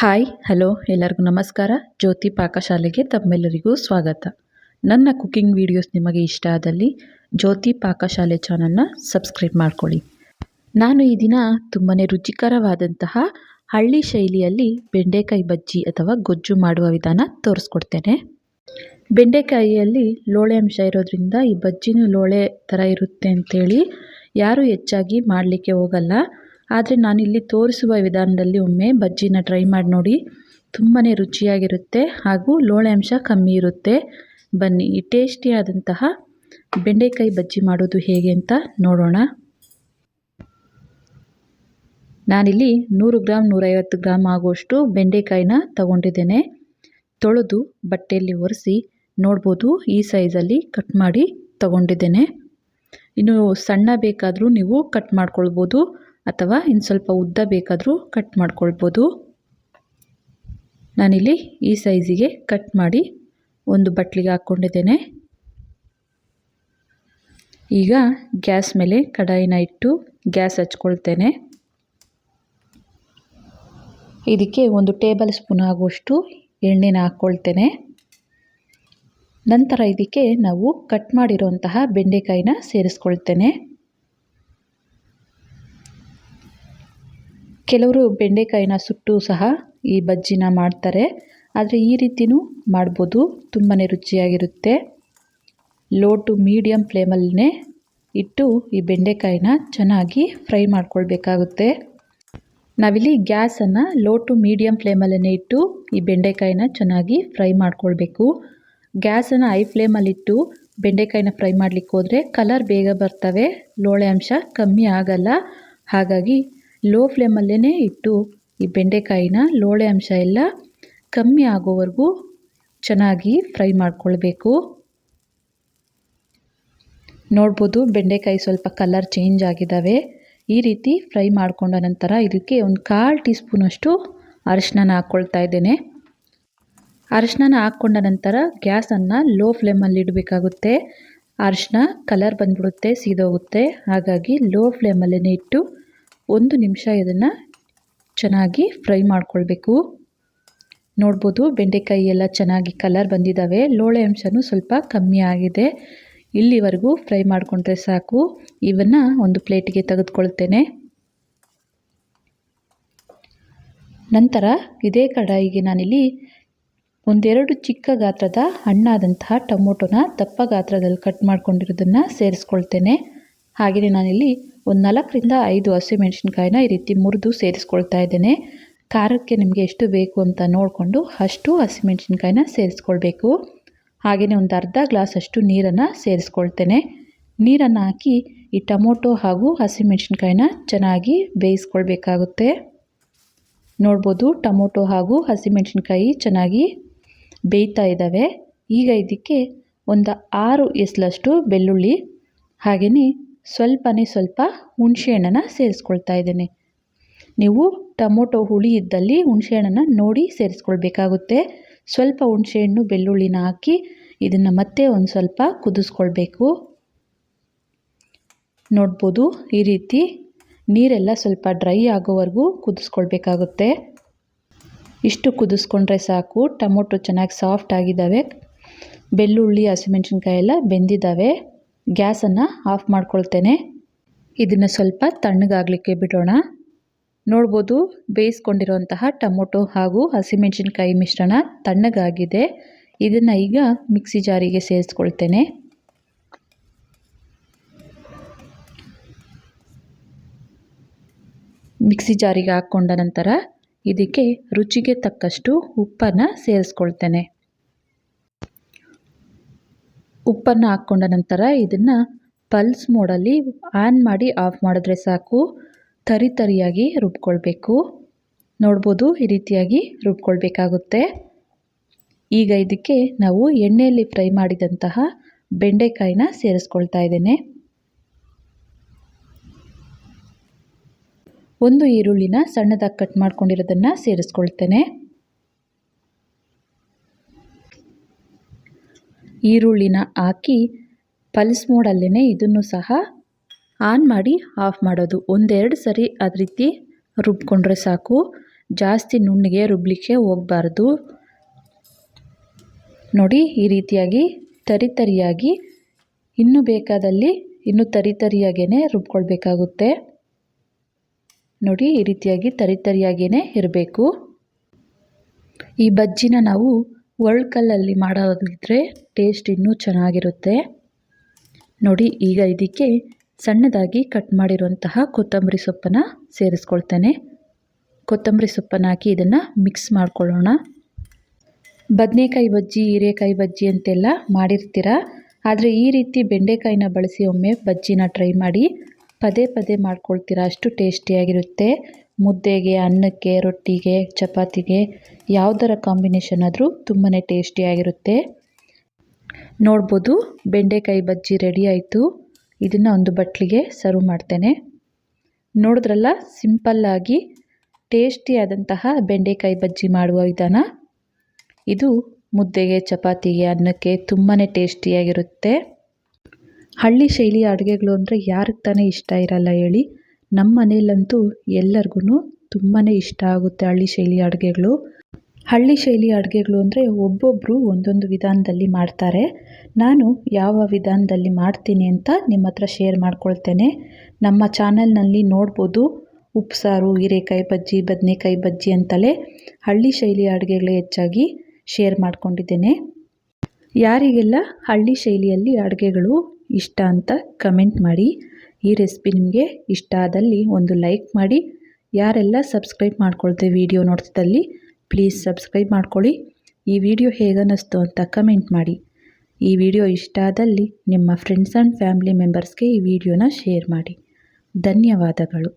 Hi hello ಎಲ್ಲರಿಗೂ ನಮಸ್ಕಾರ. ಜ್ಯೋತಿ ಪಾಕಶಾಲೆಗೆ ತಮ್ಮೆಲ್ಲರಿಗೂ ಸ್ವಾಗತ. ನನ್ನ ಕುಕಿಂಗ್ ವಿಡಿಯೋಸ್ ನಿಮಗೆ ಇಷ್ಟ ಆದಲ್ಲಿ ಜ್ಯೋತಿ ಪಾಕಶಾಲೆ ಚಾನಲ್ನ ಸಬ್ಸ್ಕ್ರೈಬ್ ಮಾಡ್ಕೊಳ್ಳಿ. ನಾನು ಈ ದಿನ ತುಂಬಾ ರುಚಿಕರವಾದಂತಹ ಹಳ್ಳಿ ಶೈಲಿಯಲ್ಲಿ ಬೆಂಡೆಕಾಯಿ ಬಜ್ಜಿ ಅಥವಾ ಗೊಜ್ಜು ಮಾಡುವ ವಿಧಾನ ತೋರಿಸ್ಕೊಡ್ತೇನೆ. ಬೆಂಡೆಕಾಯಿಯಲ್ಲಿ ಲೋಳೆ ಅಂಶ ಇರೋದ್ರಿಂದ ಈ ಬಜ್ಜಿನೂ ಲೋಳೆ ಥರ ಇರುತ್ತೆ ಅಂತೇಳಿ ಯಾರೂ ಹೆಚ್ಚಾಗಿ ಮಾಡಲಿಕ್ಕೆ ಹೋಗಲ್ಲ. ಆದರೆ ನಾನಿಲ್ಲಿ ತೋರಿಸುವ ವಿಧಾನದಲ್ಲಿ ಒಮ್ಮೆ ಬಜ್ಜಿನ ಟ್ರೈ ಮಾಡಿ ನೋಡಿ. ತುಂಬಾ ರುಚಿಯಾಗಿರುತ್ತೆ ಹಾಗೂ ಲೋಳೆ ಅಂಶ ಕಮ್ಮಿ ಇರುತ್ತೆ. ಬನ್ನಿ ಈ ಟೇಸ್ಟಿಯಾದಂತಹ ಬೆಂಡೆಕಾಯಿ ಬಜ್ಜಿ ಮಾಡೋದು ಹೇಗೆ ಅಂತ ನೋಡೋಣ. ನಾನಿಲ್ಲಿ 100 ಗ್ರಾಮ್ 150 ಗ್ರಾಮ್ ಆಗುವಷ್ಟು ಬೆಂಡೆಕಾಯಿನ ತಗೊಂಡಿದ್ದೇನೆ. ತೊಳೆದು ಬಟ್ಟೆಯಲ್ಲಿ ಒರೆಸಿ ನೋಡ್ಬೋದು ಈ ಸೈಜಲ್ಲಿ ಕಟ್ ಮಾಡಿ ತಗೊಂಡಿದ್ದೇನೆ. ಇನ್ನು ಸಣ್ಣ ಬೇಕಾದರೂ ನೀವು ಕಟ್ ಮಾಡ್ಕೊಳ್ಬೋದು ಅಥವಾ ಇನ್ನು ಸ್ವಲ್ಪ ಉದ್ದ ಬೇಕಾದರೂ ಕಟ್ ಮಾಡ್ಕೊಳ್ಬೋದು. ನಾನಿಲ್ಲಿ ಈ ಸೈಜಿಗೆ ಕಟ್ ಮಾಡಿ ಒಂದು ಬಟ್ಲಿಗೆ ಹಾಕ್ಕೊಂಡಿದ್ದೇನೆ. ಈಗ ಗ್ಯಾಸ್ ಮೇಲೆ ಕಡಾಯಿನ ಇಟ್ಟು ಗ್ಯಾಸ್ ಹಚ್ಕೊಳ್ತೇನೆ. ಇದಕ್ಕೆ 1 ಟೇಬಲ್ ಸ್ಪೂನ್ ಆಗುವಷ್ಟು ಎಣ್ಣೆನ ಹಾಕ್ಕೊಳ್ತೇನೆ. ನಂತರ ಇದಕ್ಕೆ ನಾವು ಕಟ್ ಮಾಡಿರುವಂತಹ ಬೆಂಡೆಕಾಯಿನ ಸೇರಿಸ್ಕೊಳ್ತೇನೆ. ಕೆಲವರು ಬೆಂಡೆಕಾಯಿನ ಸುಟ್ಟು ಸಹ ಈ ಬಜ್ಜಿನ ಮಾಡ್ತಾರೆ. ಆದರೆ ಈ ರೀತಿಯೂ ಮಾಡ್ಬೋದು, ತುಂಬಾ ರುಚಿಯಾಗಿರುತ್ತೆ. ಲೋ ಟು ಮೀಡಿಯಮ್ ಫ್ಲೇಮಲ್ಲೇ ಇಟ್ಟು ಈ ಬೆಂಡೆಕಾಯಿನ ಚೆನ್ನಾಗಿ ಫ್ರೈ ಮಾಡ್ಕೊಳ್ಬೇಕಾಗುತ್ತೆ. ನಾವಿಲ್ಲಿ ಗ್ಯಾಸನ್ನು ಲೋ ಟು ಮೀಡಿಯಮ್ ಫ್ಲೇಮಲ್ಲೇ ಇಟ್ಟು ಈ ಬೆಂಡೆಕಾಯಿನ ಚೆನ್ನಾಗಿ ಫ್ರೈ ಮಾಡ್ಕೊಳ್ಬೇಕು. ಗ್ಯಾಸನ್ನು ಹೈ ಫ್ಲೇಮಲ್ಲಿಟ್ಟು ಬೆಂಡೆಕಾಯಿನ ಫ್ರೈ ಮಾಡಲಿಕ್ಕೆ ಹೋದರೆ ಕಲರ್ ಬೇಗ ಬರ್ತವೆ, ಲೋಳೆ ಅಂಶ ಕಮ್ಮಿ ಆಗಲ್ಲ. ಹಾಗಾಗಿ ಲೋ ಫ್ಲೇಮಲ್ಲೇ ಇಟ್ಟು ಈ ಬೆಂಡೆಕಾಯಿನ ಲೋಳೆ ಅಂಶ ಎಲ್ಲ ಕಮ್ಮಿ ಆಗೋವರೆಗೂ ಚೆನ್ನಾಗಿ ಫ್ರೈ ಮಾಡ್ಕೊಳ್ಬೇಕು. ನೋಡ್ಬೋದು ಬೆಂಡೆಕಾಯಿ ಸ್ವಲ್ಪ ಕಲರ್ ಚೇಂಜ್ ಆಗಿದ್ದಾವೆ. ಈ ರೀತಿ ಫ್ರೈ ಮಾಡ್ಕೊಂಡ ನಂತರ ಇದಕ್ಕೆ 1/4 ಟೀ ಸ್ಪೂನಷ್ಟು ಅರಿಶಿನ ಹಾಕ್ಕೊಳ್ತಾ ಇದ್ದೇನೆ. ಅರಿಶಿನ ಹಾಕ್ಕೊಂಡ ನಂತರ ಗ್ಯಾಸನ್ನು ಲೋ ಫ್ಲೇಮಲ್ಲಿ ಇಡಬೇಕಾಗುತ್ತೆ. ಅರಿಶಿನ ಕಲರ್ ಬಂದ್ಬಿಡುತ್ತೆ, ಸೀದೋಗುತ್ತೆ. ಹಾಗಾಗಿ ಲೋ ಫ್ಲೇಮಲ್ಲೇ ಇಟ್ಟು 1 ನಿಮಿಷ ಇದನ್ನು ಚೆನ್ನಾಗಿ ಫ್ರೈ ಮಾಡ್ಕೊಳ್ಬೇಕು. ನೋಡ್ಬೋದು ಬೆಂಡೆಕಾಯಿ ಎಲ್ಲ ಚೆನ್ನಾಗಿ ಕಲರ್ ಬಂದಿದ್ದಾವೆ, ಲೋಳೆ ಅಂಶನೂ ಸ್ವಲ್ಪ ಕಮ್ಮಿ ಆಗಿದೆ. ಇಲ್ಲಿವರೆಗೂ ಫ್ರೈ ಮಾಡಿಕೊಂಡ್ರೆ ಸಾಕು. ಇವನ್ನು ಒಂದು ಪ್ಲೇಟಿಗೆ ತೆಗೆದುಕೊಳ್ತೇನೆ. ನಂತರ ಇದೇ ಕಡಾಯಿಗೆ ನಾನಿಲ್ಲಿ 1-2 ಚಿಕ್ಕ ಗಾತ್ರದ ಹಣ್ಣಾದಂತಹ ಟೊಮೊಟೊನ ದಪ್ಪ ಗಾತ್ರದಲ್ಲಿ ಕಟ್ ಮಾಡ್ಕೊಂಡಿರೋದನ್ನು ಸೇರಿಸ್ಕೊಳ್ತೇನೆ. ಹಾಗೆಯೇ ನಾನಿಲ್ಲಿ 4ರಿಂದ 5 ಹಸಿಮೆಣಸಿನ್ಕಾಯಿನ ಈ ರೀತಿ ಮುರಿದು ಸೇರಿಸ್ಕೊಳ್ತಾ ಇದ್ದೇನೆ. ಖಾರಕ್ಕೆ ನಿಮಗೆ ಎಷ್ಟು ಬೇಕು ಅಂತ ನೋಡಿಕೊಂಡು ಅಷ್ಟು ಹಸಿಮೆಣಸಿನ್ಕಾಯಿನ ಸೇರಿಸ್ಕೊಳ್ಬೇಕು. ಹಾಗೆಯೇ ಒಂದು ಅರ್ಧ ಗ್ಲಾಸ್ ಅಷ್ಟು ನೀರನ್ನು ಸೇರಿಸ್ಕೊಳ್ತೇನೆ. ನೀರನ್ನು ಹಾಕಿ ಈ ಟೊಮೊಟೊ ಹಾಗೂ ಹಸಿಮೆಣಸಿನ್ಕಾಯಿನ ಚೆನ್ನಾಗಿ ಬೇಯಿಸ್ಕೊಳ್ಬೇಕಾಗುತ್ತೆ. ನೋಡ್ಬೋದು ಟೊಮೊಟೊ ಹಾಗೂ ಹಸಿಮೆಣಸಿನ್ಕಾಯಿ ಚೆನ್ನಾಗಿ ಬೇಯ್ತಾ ಇದ್ದಾವೆ. ಈಗ ಇದಕ್ಕೆ ಒಂದು 6 ಎಸಲಷ್ಟು ಬೆಳ್ಳುಳ್ಳಿ ಹಾಗೆಯೇ ಸ್ವಲ್ಪ ಹುಣಸೆಹಣ್ಣನ್ನು ಸೇರಿಸ್ಕೊಳ್ತಾ ಇದ್ದೇನೆ. ನೀವು ಟೊಮೊಟೊ ಹುಳಿ ಇದ್ದಲ್ಲಿ ಹುಣಸೆಹಣ್ಣನ್ನು ನೋಡಿ ಸೇರಿಸ್ಕೊಳ್ಬೇಕಾಗುತ್ತೆ. ಸ್ವಲ್ಪ ಹುಣಸೆಹಣ್ಣು ಬೆಳ್ಳುಳ್ಳಿನ ಹಾಕಿ ಇದನ್ನು ಮತ್ತೆ ಒಂದು ಸ್ವಲ್ಪ ಕುದಿಸ್ಕೊಳ್ಬೇಕು. ನೋಡ್ಬೋದು ಈ ರೀತಿ ನೀರೆಲ್ಲ ಸ್ವಲ್ಪ ಡ್ರೈ ಆಗೋವರೆಗೂ ಕುದಿಸ್ಕೊಳ್ಬೇಕಾಗುತ್ತೆ. ಇಷ್ಟು ಕುದಿಸ್ಕೊಂಡ್ರೆ ಸಾಕು. ಟೊಮೊಟೊ ಚೆನ್ನಾಗಿ ಸಾಫ್ಟ್ ಆಗಿದ್ದಾವೆ, ಬೆಳ್ಳುಳ್ಳಿ ಹಸಿಮೆಣಸಿನ್ಕಾಯಿ ಎಲ್ಲ ಬೆಂದಿದ್ದಾವೆ. ಗ್ಯಾಸನ್ನು ಆಫ್ ಮಾಡ್ಕೊಳ್ತೇನೆ. ಇದನ್ನು ಸ್ವಲ್ಪ ತಣ್ಣಗಾಗಲಿಕ್ಕೆ ಬಿಡೋಣ. ನೋಡ್ಬೋದು ಬೇಯಿಸ್ಕೊಂಡಿರುವಂತಹ ಟೊಮೊಟೊ ಹಾಗೂ ಹಸಿಮೆಣಸಿನ್ಕಾಯಿ ಮಿಶ್ರಣ ತಣ್ಣಗಾಗಿದೆ. ಇದನ್ನು ಈಗ ಮಿಕ್ಸಿ ಜಾರಿಗೆ ಸೇರಿಸ್ಕೊಳ್ತೇನೆ. ಮಿಕ್ಸಿ ಜಾರಿಗೆ ಹಾಕ್ಕೊಂಡ ನಂತರ ಇದಕ್ಕೆ ರುಚಿಗೆ ತಕ್ಕಷ್ಟು ಉಪ್ಪನ್ನು ಸೇರಿಸ್ಕೊಳ್ತೇನೆ. ಉಪ್ಪನ್ನು ಹಾಕ್ಕೊಂಡ ನಂತರ ಇದನ್ನು ಪಲ್ಸ್ ಮೋಡಲ್ಲಿ ಆನ್ ಮಾಡಿ ಆಫ್ ಮಾಡಿದ್ರೆ ಸಾಕು. ತರಿಯಾಗಿ ರುಬ್ಕೊಳ್ಬೇಕು. ನೋಡ್ಬೋದು ಈ ರೀತಿಯಾಗಿ ರುಬ್ಕೊಳ್ಬೇಕಾಗುತ್ತೆ. ಈಗ ಇದಕ್ಕೆ ನಾವು ಎಣ್ಣೆಯಲ್ಲಿ ಫ್ರೈ ಮಾಡಿದಂತಹ ಬೆಂಡೆಕಾಯಿನ ಸೇರಿಸ್ಕೊಳ್ತಾ ಇದ್ದೇನೆ. 1 ಈರುಳ್ಳಿನ ಸಣ್ಣದಾಗಿ ಕಟ್ ಮಾಡ್ಕೊಂಡಿರೋದನ್ನು ಸೇರಿಸ್ಕೊಳ್ತೇನೆ. ಈರುಳ್ಳಿನ ಹಾಕಿ ಪಲ್ಸ್ ಮೋಡಲ್ಲೇ ಇದನ್ನು ಸಹ ಆನ್ ಮಾಡಿ ಆಫ್ ಮಾಡೋದು. 1-2 ಸರಿ ಅದ ರೀತಿ ರುಬ್ಕೊಂಡ್ರೆ ಸಾಕು. ಜಾಸ್ತಿ ನುಣ್ಣಗೆ ರುಬ್ಬಲಿಕ್ಕೆ ಹೋಗಬಾರ್ದು. ನೋಡಿ ಈ ರೀತಿಯಾಗಿ ತರಿಯಾಗಿ ಇನ್ನೂ ಬೇಕಾದಲ್ಲಿ ಇನ್ನೂ ತರಿಯಾಗೇ ರುಬ್ಕೊಳ್ಬೇಕಾಗುತ್ತೆ. ನೋಡಿ ಈ ರೀತಿಯಾಗಿ ತರಿಯಾಗೇ ಇರಬೇಕು. ಈ ಬಜ್ಜಿನ ನಾವು ಒರಳ್ಕಲ್ಲಲ್ಲಿ ಮಾಡೋದಿದ್ರೆ ಟೇಸ್ಟ್ ಇನ್ನೂ ಚೆನ್ನಾಗಿರುತ್ತೆ. ನೋಡಿ ಈಗ ಇದಕ್ಕೆ ಸಣ್ಣದಾಗಿ ಕಟ್ ಮಾಡಿರುವಂತಹ ಕೊತ್ತಂಬರಿ ಸೊಪ್ಪನ್ನು ಸೇರಿಸ್ಕೊಳ್ತೇನೆ. ಕೊತ್ತಂಬರಿ ಸೊಪ್ಪನ್ನು ಹಾಕಿ ಇದನ್ನು ಮಿಕ್ಸ್ ಮಾಡ್ಕೊಳ್ಳೋಣ. ಬದನೆಕಾಯಿ ಬಜ್ಜಿ, ಹೀರೆಕಾಯಿ ಬಜ್ಜಿ ಅಂತೆಲ್ಲ ಮಾಡಿರ್ತೀರ, ಆದರೆ ಈ ರೀತಿ ಬೆಂಡೆಕಾಯಿನ ಬಳಸಿ ಒಮ್ಮೆ ಬಜ್ಜಿನ ಟ್ರೈ ಮಾಡಿ. ಪದೇ ಪದೇ ಮಾಡ್ಕೊಳ್ತೀರಾ, ಅಷ್ಟು ಟೇಸ್ಟಿಯಾಗಿರುತ್ತೆ. ಮುದ್ದೆಗೆ, ಅನ್ನಕ್ಕೆ, ರೊಟ್ಟಿಗೆ, ಚಪಾತಿಗೆ ಯಾವುದರ ಕಾಂಬಿನೇಷನ್ ಆದರೂ ತುಂಬಾ ಟೇಸ್ಟಿಯಾಗಿರುತ್ತೆ. ನೋಡ್ಬೋದು ಬೆಂಡೆಕಾಯಿ ಬಜ್ಜಿ ರೆಡಿ ಆಯಿತು. ಇದನ್ನು ಒಂದು ಬಟ್ಲಿಗೆ ಸರ್ವ್ ಮಾಡ್ತೇನೆ. ನೋಡಿದ್ರಲ್ಲ, ಸಿಂಪಲ್ಲಾಗಿ ಟೇಸ್ಟಿಯಾದಂತಹ ಬೆಂಡೆಕಾಯಿ ಬಜ್ಜಿ ಮಾಡುವ ವಿಧಾನ. ಇದು ಮುದ್ದೆಗೆ, ಚಪಾತಿಗೆ, ಅನ್ನಕ್ಕೆ ತುಂಬಾ ಟೇಸ್ಟಿಯಾಗಿರುತ್ತೆ. ಹಳ್ಳಿ ಶೈಲಿಯ ಅಡುಗೆಗಳು ಅಂದರೆ ಯಾರಿಗೆ ತಾನೇ ಇಷ್ಟ ಇರಲ್ಲ ಹೇಳಿ. ನಮ್ಮ ಮನೆಯಲ್ಲಂತೂ ಎಲ್ಲರಿಗೂ ತುಂಬಾ ಇಷ್ಟ ಆಗುತ್ತೆ ಹಳ್ಳಿ ಶೈಲಿಯ ಅಡುಗೆಗಳು. ಹಳ್ಳಿ ಶೈಲಿಯ ಅಡುಗೆಗಳು ಅಂದರೆ ಒಬ್ಬೊಬ್ಬರು ಒಂದೊಂದು ವಿಧಾನದಲ್ಲಿ ಮಾಡ್ತಾರೆ. ನಾನು ಯಾವ ವಿಧಾನದಲ್ಲಿ ಮಾಡ್ತೀನಿ ಅಂತ ನಿಮ್ಮ ಹತ್ರ ಶೇರ್ ಮಾಡ್ಕೊಳ್ತೇನೆ. ನಮ್ಮ ಚಾನಲ್ನಲ್ಲಿ ನೋಡ್ಬೋದು, ಉಪ್ಸಾರು, ಹೀರೆಕಾಯಿ ಬಜ್ಜಿ, ಬದನೆಕಾಯಿ ಬಜ್ಜಿ ಅಂತಲೇ ಹಳ್ಳಿ ಶೈಲಿಯ ಅಡುಗೆಗಳೇ ಹೆಚ್ಚಾಗಿ ಶೇರ್ ಮಾಡ್ಕೊಂಡಿದ್ದೇನೆ. ಯಾರಿಗೆಲ್ಲ ಹಳ್ಳಿ ಶೈಲಿಯಲ್ಲಿ ಅಡುಗೆಗಳು ಇಷ್ಟ ಅಂತ ಕಮೆಂಟ್ ಮಾಡಿ. ಈ ರೆಸಿಪಿ ನಿಮಗೆ ಇಷ್ಟ ಆದಲ್ಲಿ ಒಂದು ಲೈಕ್ ಮಾಡಿ. ಯಾರೆಲ್ಲ ಸಬ್ಸ್ಕ್ರೈಬ್ ಮಾಡ್ಕೊಳ್ತೇ ವಿಡಿಯೋ ನೋಡ್ತಿದ್ದಲ್ಲಿ ಪ್ಲೀಸ್ ಸಬ್ಸ್ಕ್ರೈಬ್ ಮಾಡ್ಕೊಳ್ಳಿ. ಈ ವಿಡಿಯೋ ಹೇಗನ್ನಿಸ್ತು ಅಂತ ಕಮೆಂಟ್ ಮಾಡಿ. ಈ ವಿಡಿಯೋ ಇಷ್ಟ ಆದಲ್ಲಿ ನಿಮ್ಮ ಫ್ರೆಂಡ್ಸ್ ಆ್ಯಂಡ್ ಫ್ಯಾಮಿಲಿ ಮೆಂಬರ್ಸ್ಗೆ ಈ ವಿಡಿಯೋನ ಶೇರ್ ಮಾಡಿ. ಧನ್ಯವಾದಗಳು.